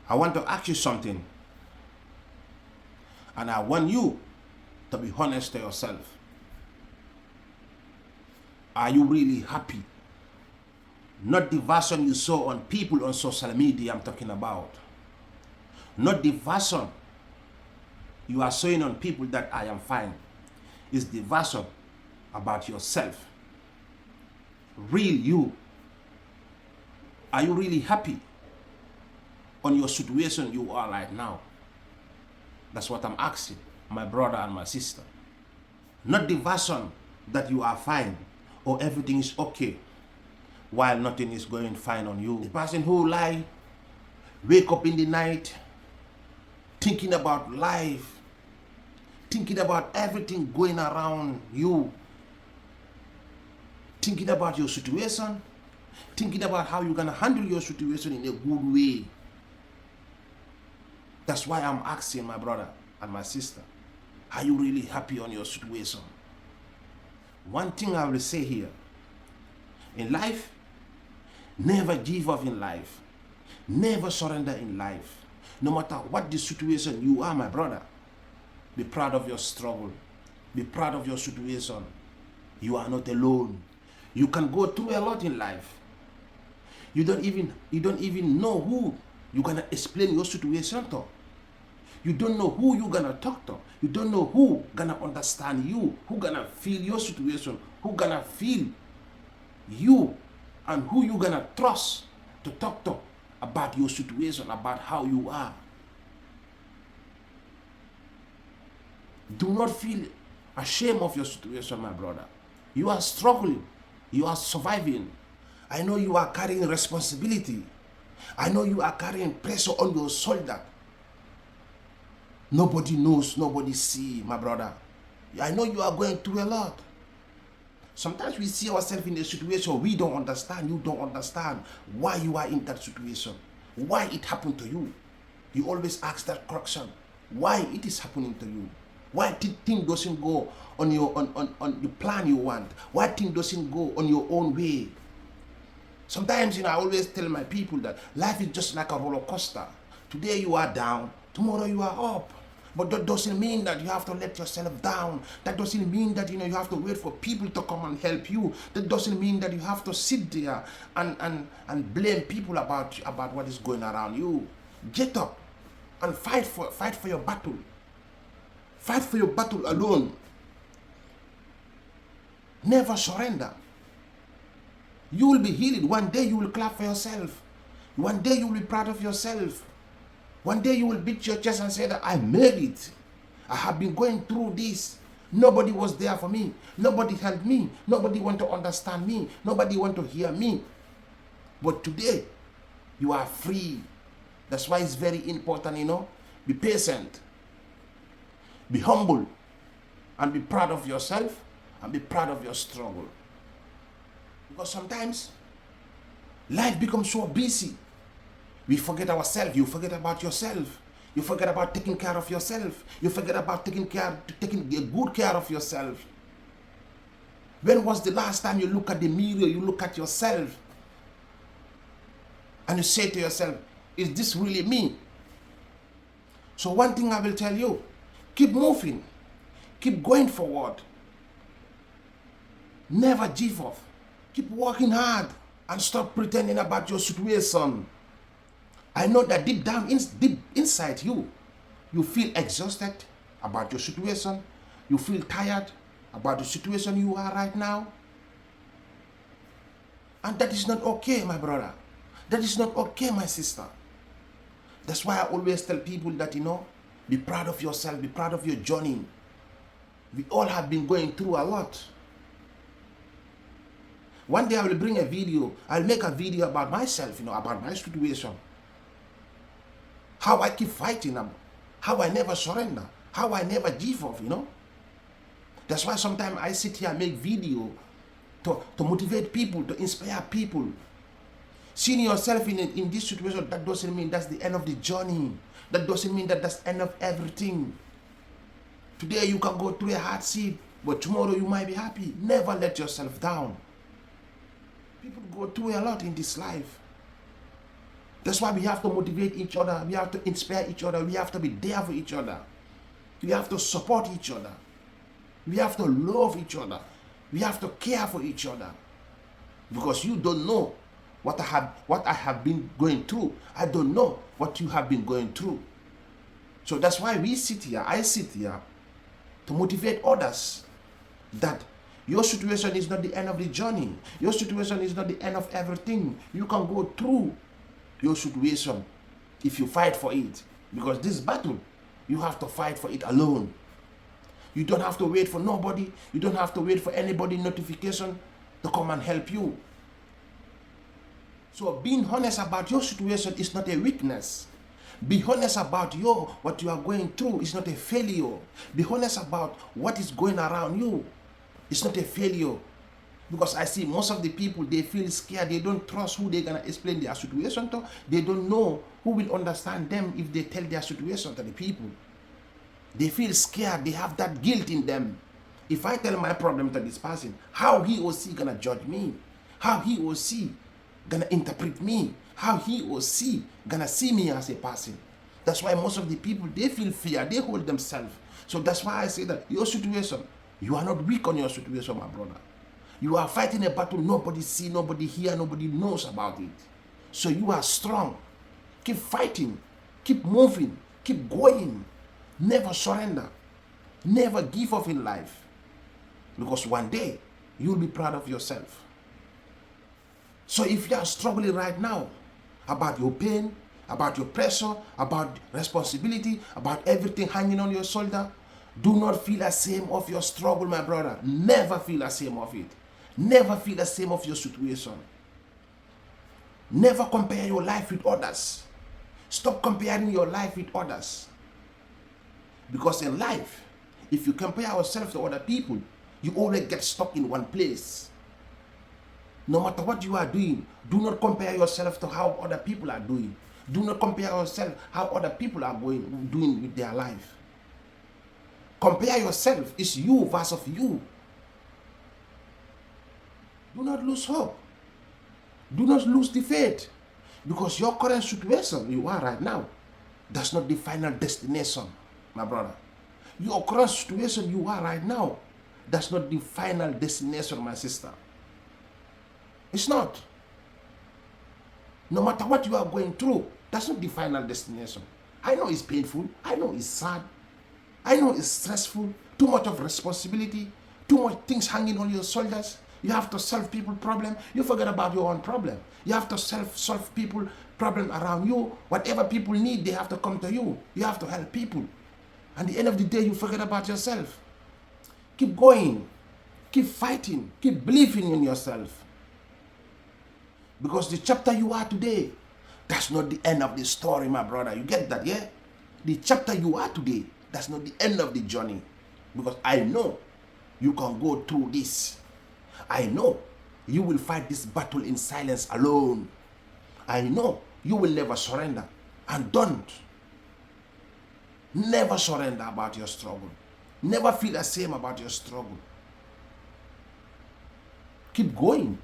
I want to ask you something, and I want you to be honest to yourself. Are you really happy? Not the version you saw on people on social media I'm talking about. Not the version you are showing on people that I am fine. It's the version about yourself. Real you. Are you really happy on your situation you are right now? That's what I'm asking, my brother and my sister. Not the version that you are fine or everything is okay while nothing is going fine on you. The person who lie, wake up in the night, thinking about life, thinking about everything going around you, thinking about your situation, thinking about how you're gonna handle your situation in a good way. That's why I'm asking my brother and my sister, are you really happy on your situation? One thing I will say here, in life, never give up in life. Never surrender in life. No matter what the situation you are, my brother, be proud of your struggle. Be proud of your situation. You are not alone. You can go through a lot in life. You don't even know who you're gonna explain your situation to. You don't know who you're gonna talk to. You don't know who gonna understand you, who gonna feel your situation, who gonna feel you, and who you gonna trust to talk to about your situation, about how you are. Do not feel ashamed of your situation, my brother. You are struggling. You are surviving. I know you are carrying responsibility. I know you are carrying pressure on your shoulder. Nobody knows, nobody see, my brother. I know you are going through a lot. Sometimes we see ourselves in a situation we don't understand. You don't understand why you are in that situation, why it happened to you. You always ask that question, why it is happening to you, why thing doesn't go on your on the plan you want, why thing doesn't go on your own way. Sometimes, I always tell my people that life is just like a roller coaster. Today you are down, tomorrow you are up. But that doesn't mean that you have to let yourself down. That doesn't mean that you have to wait for people to come and help you. That doesn't mean that you have to sit there and blame people about what is going around you. Get up and fight for your battle. Fight for your battle alone. Never surrender. You will be healed. One day you will clap for yourself. One day you will be proud of yourself. One day you will beat your chest and say that I made it. I have been going through this. Nobody was there for me. Nobody helped me. Nobody want to understand me. Nobody want to hear me. But today, you are free. That's why it's very important, be patient. Be humble. And be proud of yourself. And be proud of your struggle. Because sometimes, life becomes so busy. We forget ourselves. You forget about yourself. You forget about taking care of yourself. You forget about taking good care of yourself. When was the last time you look at the mirror, you look at yourself, and you say to yourself, is this really me? So one thing I will tell you, keep moving. Keep going forward. Never give up. Keep working hard and stop pretending about your situation. I know that deep down, deep inside you, you feel exhausted about your situation. You feel tired about the situation you are right now. And that is not okay, my brother. That is not okay, my sister. That's why I always tell people that, be proud of yourself, be proud of your journey. We all have been going through a lot. One day I will bring a video, I'll make a video about myself, about my situation. How I keep fighting, how I never surrender, how I never give up, That's why sometimes I sit here and make video to motivate people, to inspire people. Seeing yourself in this situation, that doesn't mean that's the end of the journey. That doesn't mean that that's the end of everything. Today you can go through a hardship, but tomorrow you might be happy. Never let yourself down. People go through a lot in this life. That's why we have to motivate each other. We have to inspire each other. We have to be there for each other. We have to support each other. We have to love each other. We have to care for each other. Because you don't know what I have been going through. I don't know what you have been going through. So that's why we sit here, I sit here to motivate others that your situation is not the end of the journey. Your situation is not the end of everything. You can go through your situation if you fight for it. Because this battle, you have to fight for it alone. You don't have to wait for nobody. You don't have to wait for anybody notification to come and help you. So being honest about your situation is not a weakness. Be honest about what you are going through is not a failure. Be honest about what is going around you. It's not a failure. Because I see most of the people, they feel scared. They don't trust who they're going to explain their situation to. They don't know who will understand them if they tell their situation to the people. They feel scared. They have that guilt in them. If I tell my problem to this person, how he or she going to judge me? How he or she going to interpret me? How he or she going to see me as a person? That's why most of the people, they feel fear. They hold themselves. So that's why I say that your situation, you are not weak on your situation, my brother. You are fighting a battle nobody see, nobody hear, nobody knows about it. So you are strong. Keep fighting. Keep moving. Keep going. Never surrender. Never give up in life. Because one day, you'll be proud of yourself. So if you are struggling right now about your pain, about your pressure, about responsibility, about everything hanging on your shoulder, do not feel ashamed of your struggle, my brother. Never feel ashamed of it. Never feel ashamed of your situation. Never compare your life with others. Stop comparing your life with others. Because in life, if you compare yourself to other people, you always get stuck in one place. No matter what you are doing, do not compare yourself to how other people are doing. Do not compare yourself how other people are doing with their life. Compare yourself. It's you versus you. Do not lose hope. Do not lose the faith. Because your current situation you are right now, that's not the final destination, my brother. Your current situation you are right now, that's not the final destination, my sister. It's not. No matter what you are going through, that's not the final destination. I know it's painful. I know it's sad. I know it's stressful. Too much of responsibility. Too much things hanging on your shoulders. You have to solve people's problem. You forget about your own problem. You have to solve people's problem around you. Whatever people need, they have to come to you. You have to help people. At the end of the day, you forget about yourself. Keep going. Keep fighting. Keep believing in yourself. Because the chapter you are today, that's not the end of the story, my brother. You get that, yeah? The chapter you are today, that's not the end of the journey. Because I know you can go through this. I know you will fight this battle in silence alone. I know you will never surrender. And don't. Never surrender about your struggle. Never feel the same about your struggle. Keep going.